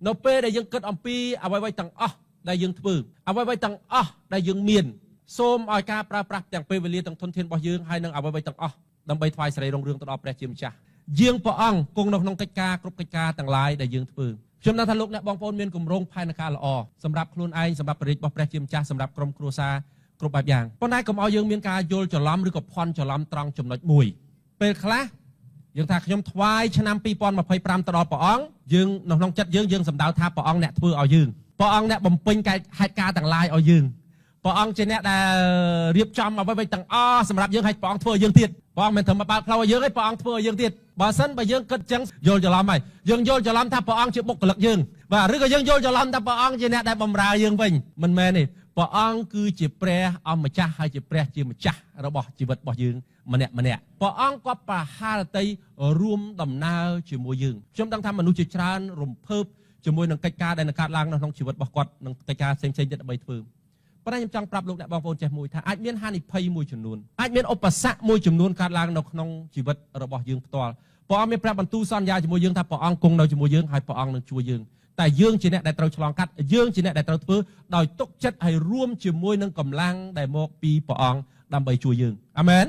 នៅពេលដែលយើងគិតអំពីអ្វីៗទាំងអស់ដែលយើងធ្វើអ្វីៗទាំងអស់ដែលយើងមានសូមឲ្យការប្រើប្រាស់ទាំងពេលវេលាទាំងធនធានរបស់យើងហើយនឹងអ្វីៗទាំងអស់ដើម្បីថ្វាយសេរីរុងរឿងទៅដល់ព្រះជាម្ចាស់យាងព្រះអង្គគង់នៅក្នុងកិច្ចការគ្រប់កិច្ចការទាំងឡាយដែលយើងធ្វើខ្ញុំដឹងថាលោកអ្នកបងប្អូនមានគម្រោងផែនការល្អសម្រាប់ខ្លួនឯងសម្រាប់ព្រះរាជរបស់ព្រះជាម្ចាស់សម្រាប់ក្រុមគ្រួសារគ្រប់បែបយ៉ាងប៉ុន្តែកុំឲ្យយើងមានការយល់ច្រឡំឬក៏ភ័ន្តច្រឡំត្រង់ចំណុចមួយពេលខ្លះយើងថាខ្ញុំថ្វាយឆ្នាំ2025ទៅដល់ព្រះអង្គយើងនៅក្នុងចិត្តយើងសម្ដៅថាព្រះអង្គអ្នកធ្វើឲ្យយើងព្រះអង្គអ្នកបំពេញហេតុការណ៍ទាំងឡាយឲ្យយើងព្រះអង្គជាអ្នកដែលរៀបចំអ្វីៗទាំងអស់សម្រាប់យើងឲ្យព្រះអង្គធ្វើឲ្យយើងទៀតព្រះអង្គមិនត្រឹមបើកផ្លូវឲ្យយើងទេព្រះអង្គធ្វើឲ្យយើងទៀតបើសិនបើយើងគិតចឹងយល់ច្រឡំហើយយើងយល់ច្រឡំថាព្រះអង្គជាបុគ្គលិកយើងបាទឬក៏យើងយល់ច្រឡំថាព្រះអង្គជាអ្នកដែលបម្រើយើងវិញមិនមែនទេព្រះអង្គគឺជាព្រះអម្ចាស់ហើយជាព្រះជាម្ចាស់របស់ជីវិតរបស់យើងម្នាក់ព្រះអង្គក៏ប្រហារតីរួមដំណើរជាមួយយើងខ្ញុំដឹងថាមនុស្សជាច្រើនរំភើបជាមួយនឹងកិច្ចការដែលនឹងកើតឡើងនៅក្នុងជីវិតរបស់គាត់នឹងកិច្ចការផ្សេងៗទៀតដើម្បីធ្វើប៉ុន្តែខ្ញុំចង់ប្រាប់លោកអ្នកបងប្អូនចេះមួយថាអាចមានហានិភ័យមួយចំនួនអាចមានឧបសគ្គមួយចំនួនកើតឡើងនៅក្នុងជីវិតរបស់យើងផ្ទាល់ព្រះអង្គមានប្រាប់បន្ទូលសន្យាជាមួយយើងថាព្រះអង្គគង់នៅជាមួយយើងហើយព្រះអង្គនឹងជួយយើងតែយើងជាអ្នកដែលត្រូវឆ្លងកាត់យើងជាអ្នកដែលត្រូវធ្វើដោយទុកចិត្តហើយរួមជាមួយនឹងកម្លាំងដែលមកពីព្រះអង្គដើម្បីជួយយើងអាមែន